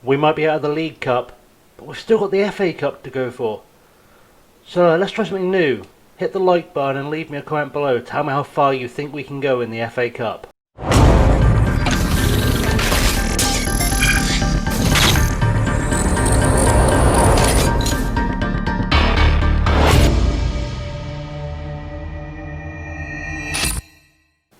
We might be out of the League Cup, but we've still got the FA Cup to go for. So let's try something new. Hit the like button and leave me a comment below. Tell me how far you think we can go in the FA Cup.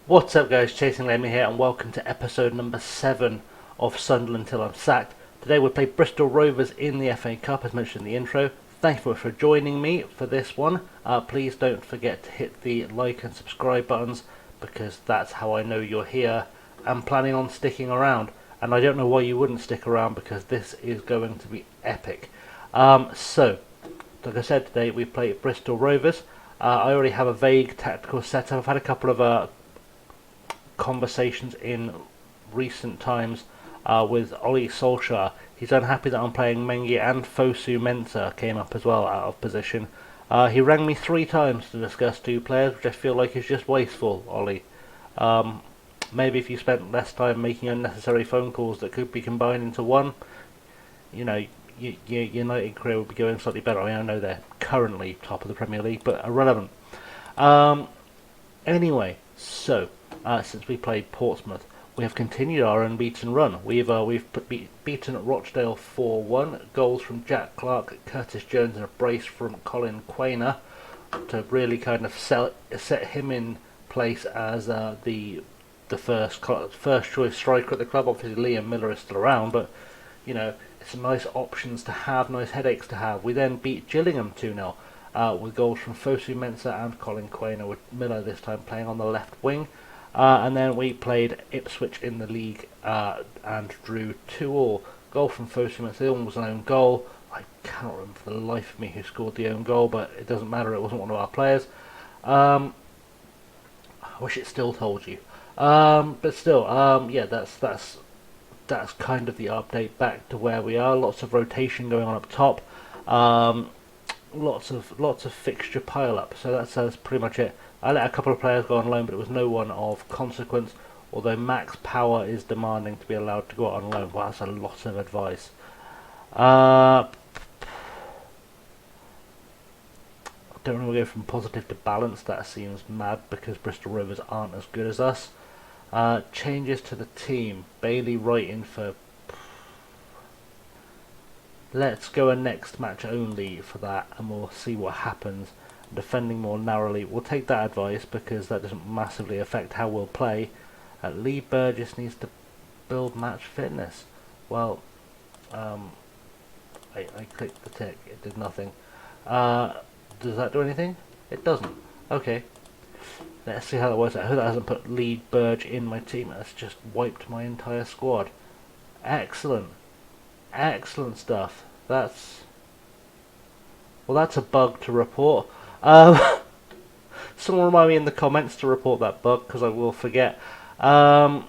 What's up guys, Chasing Lemmy here and welcome to episode number 7 of Sunderland Till I'm Sacked. Today we play Bristol Rovers in the FA Cup as mentioned in the intro. Thanks for joining me for this one. Please don't forget to hit the like and subscribe buttons because that's how I know you're here and planning on sticking around. And I don't know why you wouldn't stick around because this is going to be epic. So, like I said, today we play Bristol Rovers. I already have a vague tactical setup. I've had a couple of conversations in recent times with Ollie Solskjaer. He's unhappy that I'm playing Mengi, and Fosu Mensah came up as well out of position. He rang me 3 times to discuss 2 players, which I feel like is just wasteful, Ollie. Maybe if you spent less time making unnecessary phone calls that could be combined into one, you know, your United career would be going slightly better. I mean, I know they're currently top of the Premier League, but irrelevant. Anyway, so since we played Portsmouth, we have continued our unbeaten run. We've beaten Rochdale 4-1. Goals from Jack Clark, Curtis Jones, and a brace from Colin Quainer to really kind of set him in place as the first choice striker at the club. Obviously, Liam Miller is still around, but you know, it's some nice options to have, nice headaches to have. We then beat Gillingham 2-0 with goals from Fosu Mensah and Colin Quainer, with Miller this time playing on the left wing. And then we played Ipswich in the league and drew 2-2. Goal from Fosu Mensah. The other one was an own goal. I cannot remember for the life of me who scored the own goal, but it doesn't matter. It wasn't one of our players. I wish it still told you. But still, yeah, that's kind of the update back to where we are. Lots of rotation going on up top. Lots of fixture pile up. So that's pretty much it. I let a couple of players go on loan, but it was no one of consequence, although Max Power is demanding to be allowed to go out on loan. Well, that's a lot of advice. I don't want to go from positive to balanced. That seems mad because Bristol Rovers aren't as good as us. Changes to the team. Bailey right in for... Let's go a next match only for that and we'll see what happens. Defending more narrowly, we'll take that advice because that doesn't massively affect how we'll play. Lee Burgess needs to build match fitness. Well, I clicked the tick, it did nothing. Does that do anything? It doesn't. Okay, let's see how that works. I hope that hasn't put Lee Burge in my team. That's just wiped my entire squad. Excellent stuff. That's a bug to report. Someone remind me in the comments to report that bug because I will forget. I'm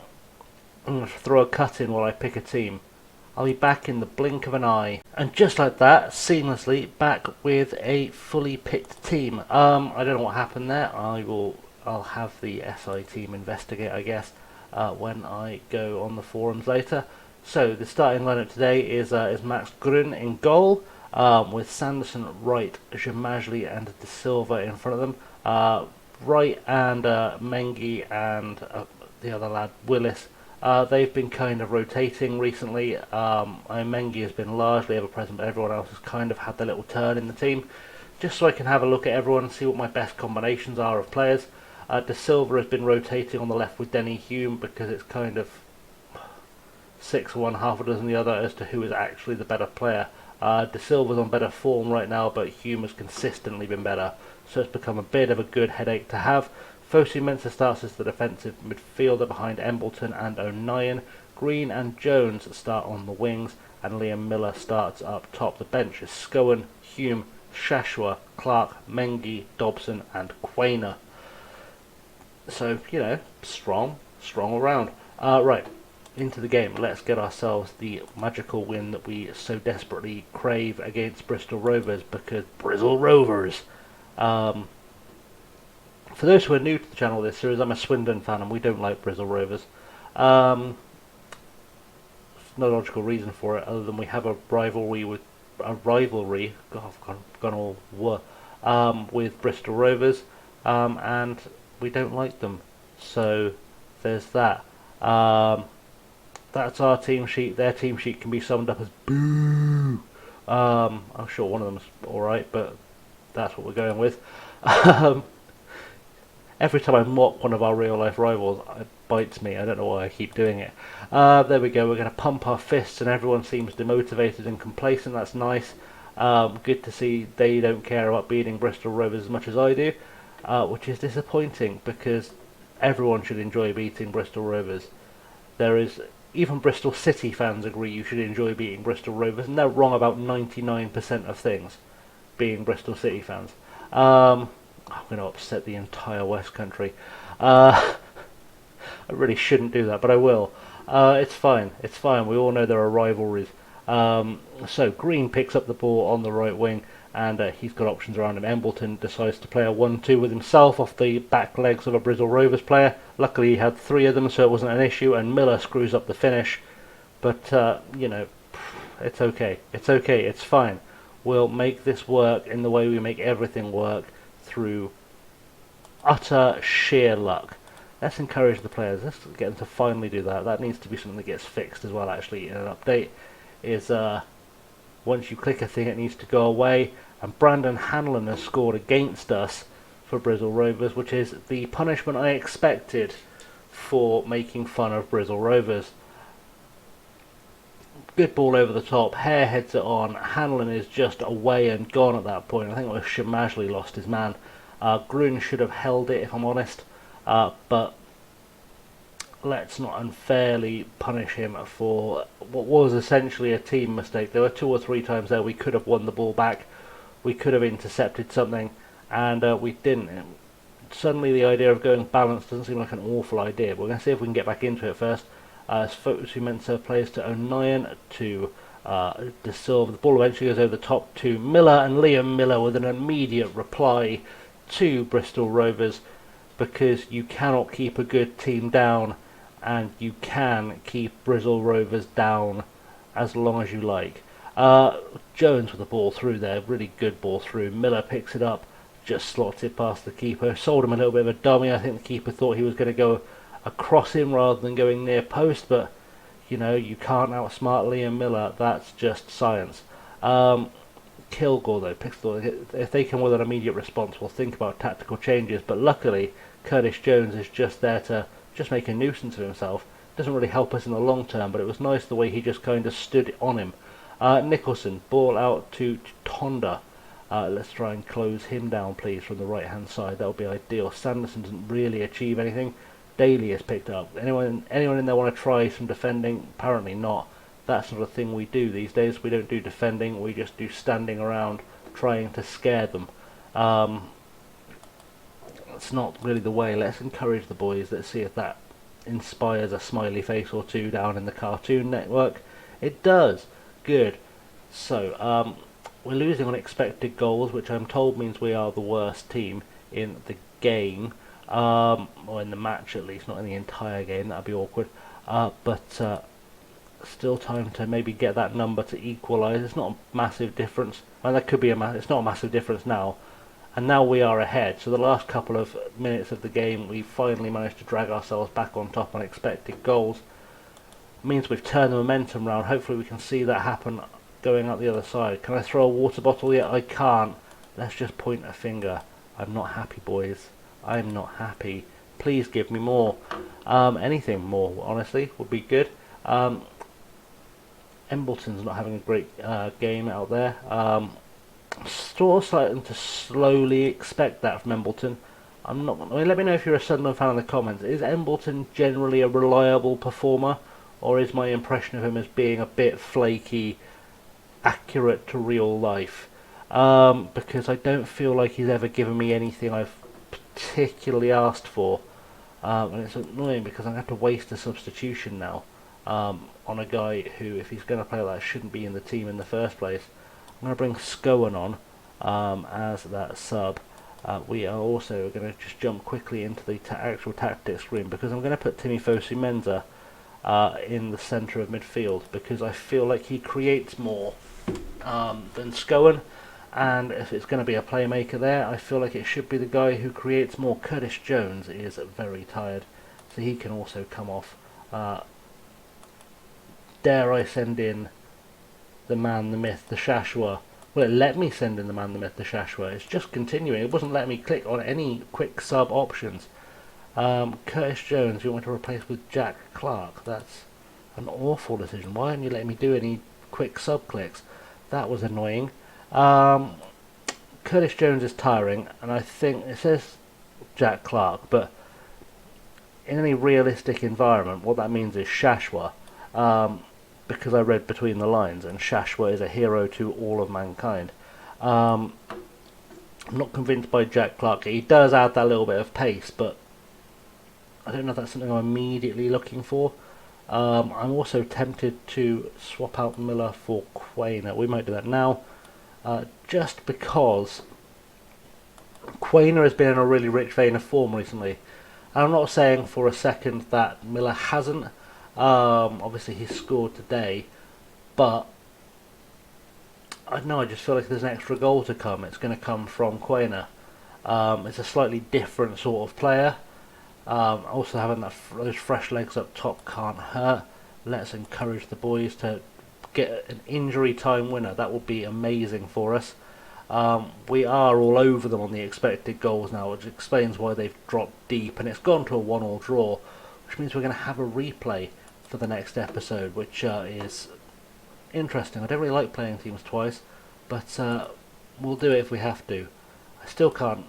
going to throw a cut in while I pick a team. I'll be back in the blink of an eye. And just like that, seamlessly back with a fully picked team. I don't know what happened there. I'll have the SI team investigate, I guess, when I go on the forums later. So the starting lineup today is Max Grun in goal. With Sanderson right, Jamajli and De Silva in front of them. Wright and Mengi and the other lad, Willis, they've been kind of rotating recently. Mengi has been largely ever present, but everyone else has kind of had their little turn in the team. Just so I can have a look at everyone and see what my best combinations are of players. De Silva has been rotating on the left with Denny Hume because it's kind of 6 one, half a dozen the other as to who is actually the better player. De Silva's on better form right now, but Hume has consistently been better, so it's become a bit of a good headache to have. Fosu Mensah starts as the defensive midfielder behind Embleton and O'Nien. Green and Jones start on the wings, and Liam Miller starts up top. The bench is Scowen, Hume, Shashua, Clark, Mengi, Dobson and Quainer. So, you know, strong all round. Right. Into the game. Let's get ourselves the magical win that we so desperately crave against Bristol Rovers, because Bristol Rovers. For those who are new to the channel this series, I'm a Swindon fan and we don't like Bristol Rovers. no logical reason for it other than we have a rivalry with God, I've gone all with Bristol Rovers, and we don't like them. So there's that. That's our team sheet. Their team sheet can be summed up as boo. I'm sure one of them's alright, but that's what we're going with. Every time I mock one of our real life rivals, it bites me. I don't know why I keep doing it. There we go. We're going to pump our fists, and everyone seems demotivated and complacent. That's nice. Good to see they don't care about beating Bristol Rovers as much as I do, which is disappointing because everyone should enjoy beating Bristol Rovers. Even Bristol City fans agree you should enjoy beating Bristol Rovers, and they're wrong about 99% of things, being Bristol City fans. I'm going to upset the entire West Country. I really shouldn't do that, but I will. It's fine. It's fine. We all know there are rivalries. So Green picks up the ball on the right wing, and he's got options around him. Embleton decides to play a 1-2 with himself off the back legs of a Bristol Rovers player. Luckily he had 3 of them, so it wasn't an issue, and Miller screws up the finish. But, you know, it's okay. It's okay. It's fine. We'll make this work in the way we make everything work, through utter sheer luck. Let's encourage the players. Let's get them to finally do that. That needs to be something that gets fixed as well, actually, in an update. Is once you click a thing, it needs to go away. And Brandon Hanlon has scored against us for Bristol Rovers, which is the punishment I expected for making fun of Bristol Rovers. Good ball over the top. Hare heads it on. Hanlon is just away and gone at that point. I think it was Shamajli lost his man. Grun should have held it, if I'm honest. But let's not unfairly punish him for what was essentially a team mistake. There were 2 or 3 times there we could have won the ball back. We could have intercepted something, and we didn't. Suddenly the idea of going balanced doesn't seem like an awful idea. But we're going to see if we can get back into it first. Fosu plays to O'Nien, to De Silva. The ball eventually goes over the top to Miller, and Liam Miller with an immediate reply to Bristol Rovers, because you cannot keep a good team down, and you can keep Bristol Rovers down as long as you like. Jones with the ball through there, really good ball through. Miller picks it up, just slots it past the keeper. Sold him a little bit of a dummy. I think the keeper thought he was going to go across him rather than going near post, but you know, you can't outsmart Liam Miller. That's just science. Kilgore though picks the, if they come with an immediate response, we'll think about tactical changes, but luckily Curtis Jones is just there to just make a nuisance of himself. Doesn't really help us in the long term, but it was nice the way he just kind of stood on him. Nicholson, ball out to Tonda. Let's try and close him down, please, from the right hand side. That would be ideal. Sanderson doesn't really achieve anything. Daly is picked up. Anyone in there want to try some defending? Apparently not. That's not a thing we do these days. We don't do defending. We just do standing around trying to scare them. That's not really the way. Let's encourage the boys. Let's see if that inspires a smiley face or 2 down in the Cartoon Network. It does. Good. So, we're losing on expected goals, which I'm told means we are the worst team in the game. Or in the match at least, not in the entire game. That'd be awkward. But still time to maybe get that number to equalise. It's not a massive difference. Well, that could be it's not a massive difference now. And now we are ahead. So the last couple of minutes of the game, we finally managed to drag ourselves back on top on expected goals. It means we've turned the momentum round. Hopefully we can see that happen going out the other side. Can I throw a water bottle yet? I can't. Let's just point a finger. I'm not happy, boys. I'm not happy. Please give me more. Anything more, honestly, would be good. Embleton's not having a great game out there. Still starting to slowly expect that from Embleton. I'm not. I mean, let me know if you're a Sunderland fan in the comments. Is Embleton generally a reliable performer, or is my impression of him as being a bit flaky, accurate to real life? Because I don't feel like he's ever given me anything I've particularly asked for, and it's annoying because I have to waste a substitution now on a guy who, if he's going to play like that, shouldn't be in the team in the first place. I'm going to bring Scowen on as that sub. We are also going to just jump quickly into the actual tactics screen, because I'm going to put Timmy Fosu-Mensah in the centre of midfield, because I feel like he creates more than Scowen, and if it's going to be a playmaker there, I feel like it should be the guy who creates more. Curtis Jones is very tired, so he can also come off. Dare I send in the man, the myth, the Shashwa? Well, it let me send in the man, the myth, the Shashwa. It's just continuing. It wasn't letting me click on any quick sub options. Curtis Jones, you want me to replace with Jack Clark? That's an awful decision. Why aren't you letting me do any quick sub clicks? That was annoying. Curtis Jones is tiring, and I think it says Jack Clark, but in any realistic environment, what that means is Shashwa, because I read between the lines, and Shashwa is a hero to all of mankind. I'm not convinced by Jack Clark. He does add that little bit of pace, but I don't know if that's something I'm immediately looking for. I'm also tempted to swap out Miller for Quainer. We might do that now, just because Quainer has been in a really rich vein of form recently. And I'm not saying for a second that Miller hasn't. Obviously he scored today, but I don't know, I just feel like there's an extra goal to come. It's going to come from Quainer. It's a slightly different sort of player. Also having those fresh legs up top can't hurt. Let's encourage the boys to get an injury time winner. That would be amazing for us. We are all over them on the expected goals now, which explains why they've dropped deep, and it's gone to a 1-1 draw, which means we're going to have a replay for the next episode, which is interesting. I don't really like playing teams twice, but we'll do it if we have to. I still can't.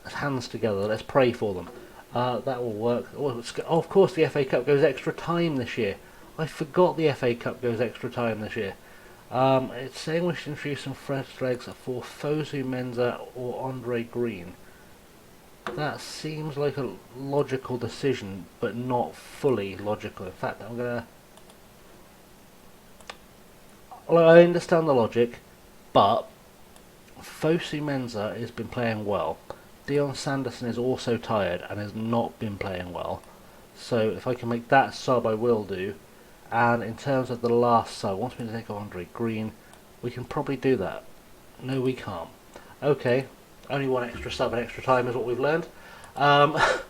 Hands together, let's pray for them. That will work. Oh, of course the FA Cup goes extra time this year. I forgot the FA Cup goes extra time this year. It's saying we should introduce some fresh legs for Fosu Mensah or Andre Green. That seems like a logical decision, but not fully logical. In fact, I'm gonna... Well, I understand the logic, but Fosu Mensah has been playing well. Dion Sanderson is also tired and has not been playing well. So if I can make that sub, I will do. And in terms of the last sub, wants me to take Andre Green. We can probably do that. No, we can't. Okay, only one extra sub and extra time is what we've learned. That's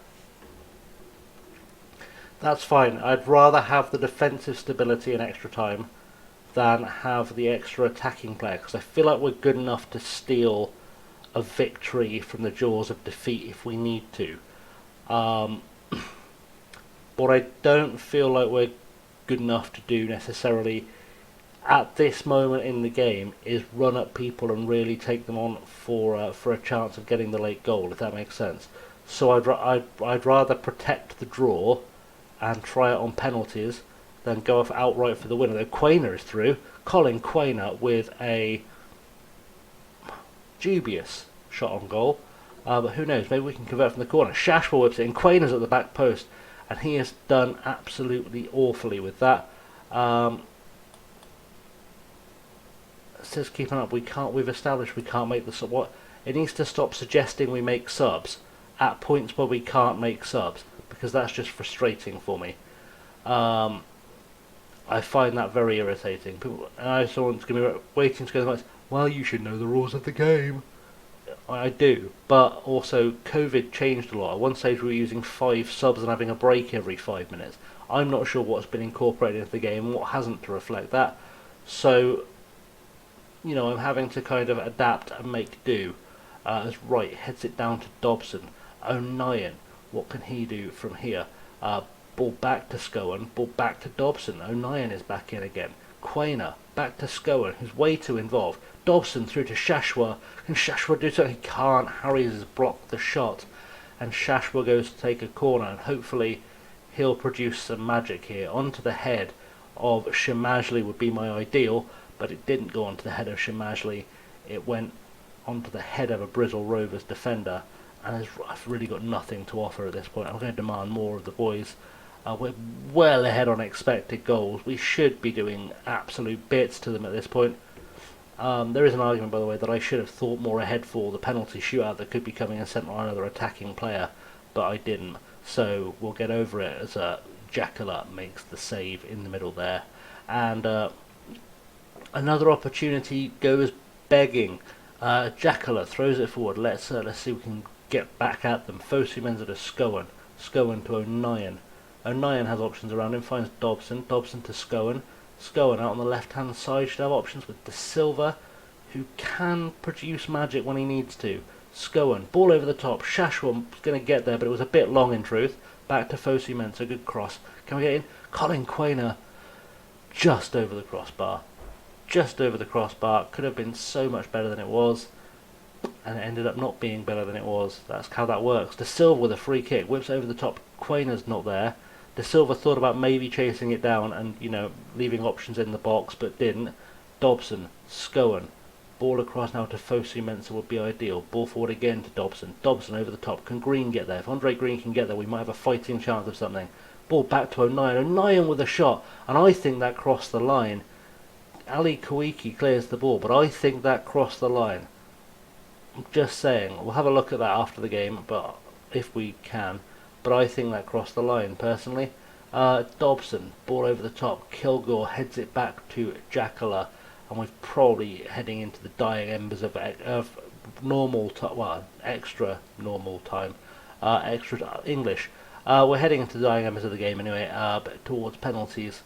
fine. I'd rather have the defensive stability and extra time than have the extra attacking player, because I feel like we're good enough to steal a victory from the jaws of defeat if we need to. What I don't feel like we're good enough to do necessarily at this moment in the game is run at people and really take them on for a chance of getting the late goal, if that makes sense. So I'd rather protect the draw and try it on penalties than go off outright for the winner. Though Quainer is through. Colin Quainer with a dubious shot on goal, but who knows, maybe we can convert from the corner. Shashwa whips it in, Quainer's at the back post, and he has done absolutely awfully with that. It says keeping up, we've established we can't make the sub. What? It needs to stop suggesting we make subs at points where we can't make subs, because that's just frustrating for me. I find that very irritating. People, and I saw someone's going to be waiting to go to the match. Well, you should know the rules of the game. I do, but also COVID changed a lot. At one stage we were using 5 subs and having a break every 5 minutes. I'm not sure what's been incorporated into the game and what hasn't to reflect that. So, you know, I'm having to kind of adapt and make do. As Wright heads it down to Dobson. O'Nien, what can he do from here? Ball back to Scowen, ball back to Dobson. O'Nien is back in again. Quainer, back to Scowen, who's way too involved. Dobson through to Shashwa. Can Shashwa do something? He can't. Harries has blocked the shot. And Shashwa goes to take a corner, and hopefully he'll produce some magic here. Onto the head of Shemajli would be my ideal, but it didn't go onto the head of Shemajli. It went onto the head of a Bristol Rovers defender, and I've really got nothing to offer at this point. I'm going to demand more of the boys. We're well ahead on expected goals. We should be doing absolute bits to them at this point. There is an argument, by the way, that I should have thought more ahead for the penalty shootout that could be coming and sent on another attacking player, but I didn't. So we'll get over it as Jacala makes the save in the middle there. And another opportunity goes begging. Jacala throws it forward. Let's see if we can get back at them. Fosu Mensah to Scowen. Scowen to O'Nien. O'Nien has options around him. Finds Dobson. Dobson to Scowen. Scowen out on the left-hand side should have options with De Silva, who can produce magic when he needs to. Scowen, ball over the top. Shashwa was going to get there, but it was a bit long in truth. Back to Fosu Mensah. Good cross. Can we get in? Colin Quainer just over the crossbar. Just over the crossbar. Could have been so much better than it was, and it ended up not being better than it was. That's how that works. De Silva with a free kick. Whips over the top. Quainer's not there. De Silva thought about maybe chasing it down and, leaving options in the box, but didn't. Dobson, Scowen. Ball across now to Fosu Mensah would be ideal. Ball forward again to Dobson. Dobson over the top. Can Green get there? If Andre Green can get there, we might have a fighting chance of something. Ball back to O'Nien. O'Nien with a shot, and I think that crossed the line. Ali Kouiki clears the ball, but I think that crossed the line. I'm just saying. We'll have a look at that after the game, but if we can. But I think that crossed the line, personally. Dobson, ball over the top. Kilgore heads it back to Jacala, and we're probably heading into the dying embers of normal time, well, extra normal time, extra English. We're heading into the dying embers of the game anyway, but towards penalties,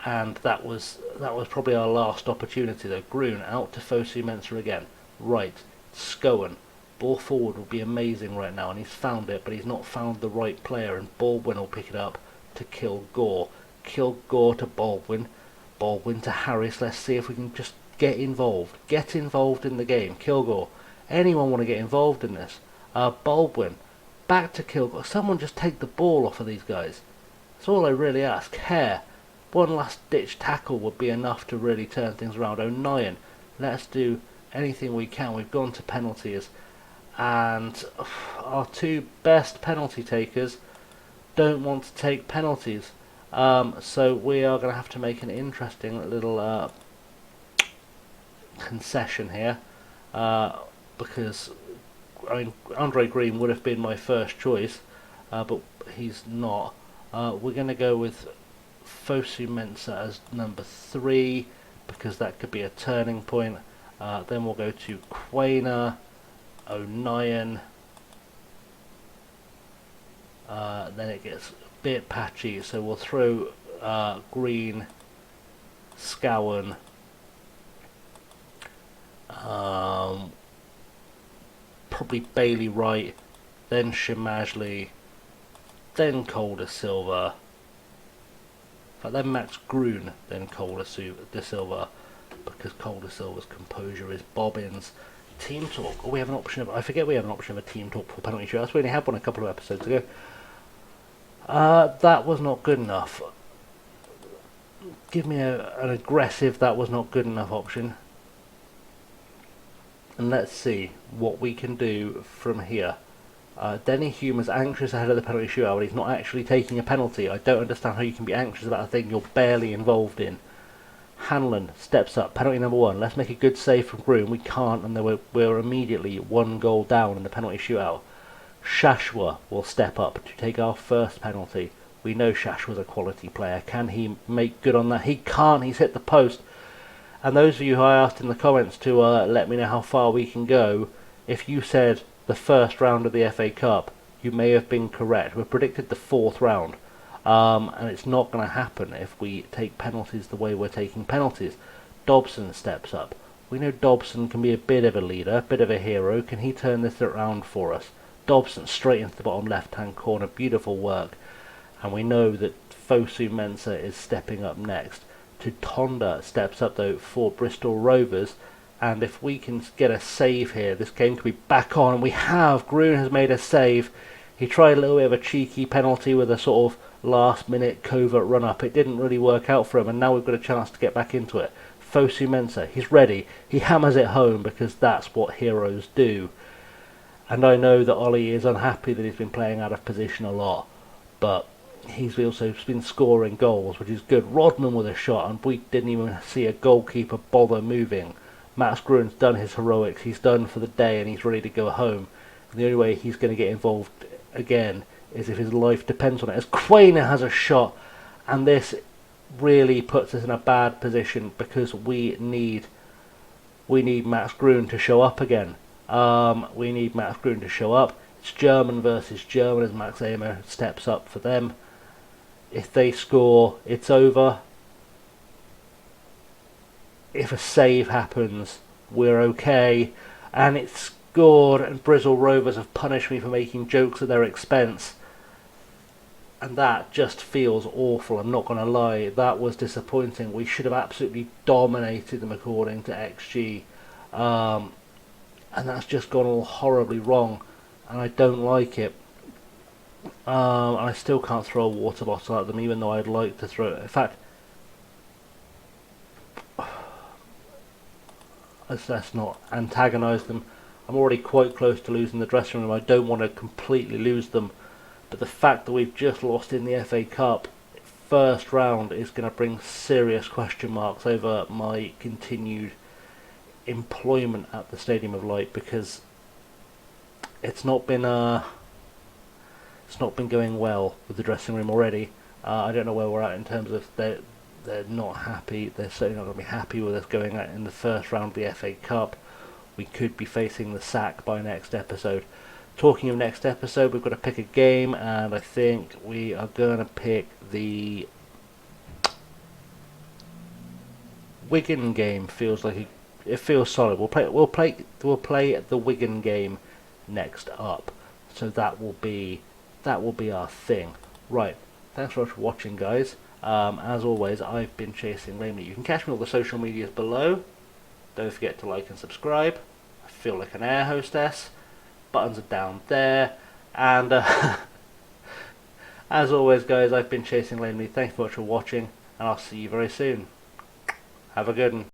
and that was probably our last opportunity though. Groon out to Fosu Mensah again. Right, Scowen. Ball forward would be amazing right now, and he's found it, but he's not found the right player, and Baldwin will pick it up to Kilgore. Kilgore to Baldwin. Baldwin to Harris. Let's see if we can just get involved. Get involved in the game. Kilgore. Anyone want to get involved in this? Baldwin. Back to Kilgore. Someone just take the ball off of these guys. That's all I really ask. Hare. One last ditch tackle would be enough to really turn things around. O'Nien. Let's do anything we can. We've gone to penalties, and our two best penalty takers don't want to take penalties. So we are going to have to make an interesting little concession here, because Andre Green would have been my first choice, but he's not. We're going to go with Fosu Mensah as number 3, because that could be a turning point. Then we'll go to Quainer, O'Nien. Then it gets a bit patchy, so we'll throw Green, Scowen, probably Bailey Wright, then Shimajli, then Cole De Silva. In fact, then Max Groon, then Cole De Silva, because Cole De Silva's composure is bobbins. Team talk. Oh, we have an option of. I forget we have an option of a team talk for penalty shootouts. We only had one a couple of episodes ago. That was not good enough. Give me an aggressive "that was not good enough" option, and let's see what we can do from here. Denny Hume is anxious ahead of the penalty shootout, but he's not actually taking a penalty. I don't understand how you can be anxious about a thing you're barely involved in. Hanlon steps up, penalty number 1. Let's make a good save from Groom. We can't, and we're immediately 1 goal down in the penalty shootout. Shashwa will step up to take our first penalty. We know Shashwa's a quality player. Can he make good on that? He can't. He's hit the post. And those of you who I asked in the comments to let me know how far we can go, if you said the first round of the FA Cup, you may have been correct. We predicted the 4th round. And it's not going to happen if we take penalties the way we're taking penalties. Dobson steps up. We know Dobson can be a bit of a leader, a bit of a hero. Can he turn this around for us? Dobson straight into the bottom left-hand corner. Beautiful work. And we know that Fosu Mensah is stepping up next. Tutonda steps up though for Bristol Rovers. And if we can get a save here, this game could be back on. And we have. Groon has made a save. He tried a little bit of a cheeky penalty with a sort of last-minute covert run-up. It didn't really work out for him, and now we've got a chance to get back into it. Fosu Mensah, he's ready. He hammers it home because that's what heroes do. And I know that Ollie is unhappy that he's been playing out of position a lot, but he's also been scoring goals, which is good. Rodman with a shot, and we didn't even see a goalkeeper bother moving. Max Gruen's done his heroics. He's done for the day, and he's ready to go home. And the only way he's going to get involved again is if his life depends on it. As Quainer has a shot, And this really puts us in a bad position because we need Max Grun to show up again. We need Max Grun to show up. It's German versus German as Max Ehmer steps up for them. If they score, it's over. If a save happens, we're okay. And it's scored, and Bristol Rovers have punished me for making jokes at their expense. And that just feels awful, I'm not going to lie. That was disappointing. We should have absolutely dominated them according to XG. And that's just gone all horribly wrong. And I don't like it. And I still can't throw a water bottle at them, even though I'd like to throw it. In fact, let's not antagonise them. I'm already quite close to losing the dressing room. I don't want to completely lose them. But the fact that we've just lost in the FA Cup first round is going to bring serious question marks over my continued employment at the Stadium of Light, because it's not been going well with the dressing room already. I don't know where we're at in terms of they're not happy. They're certainly not going to be happy with us going out in the first round of the FA Cup. We could be facing the sack by next episode. Talking of next episode, we've got to pick a game, and I think we are going to pick the Wigan game. It feels solid. We'll play the Wigan game next up. So that will be our thing. Right. Thanks very much for watching, guys. As always, I've been Chasing Lamely. You can catch me on all the social medias below. Don't forget to like and subscribe. I feel like an air hostess. Buttons are down there. And as always, guys, I've been Chasing Lamely. Thanks very much for watching, and I'll see you very soon. Have a good one.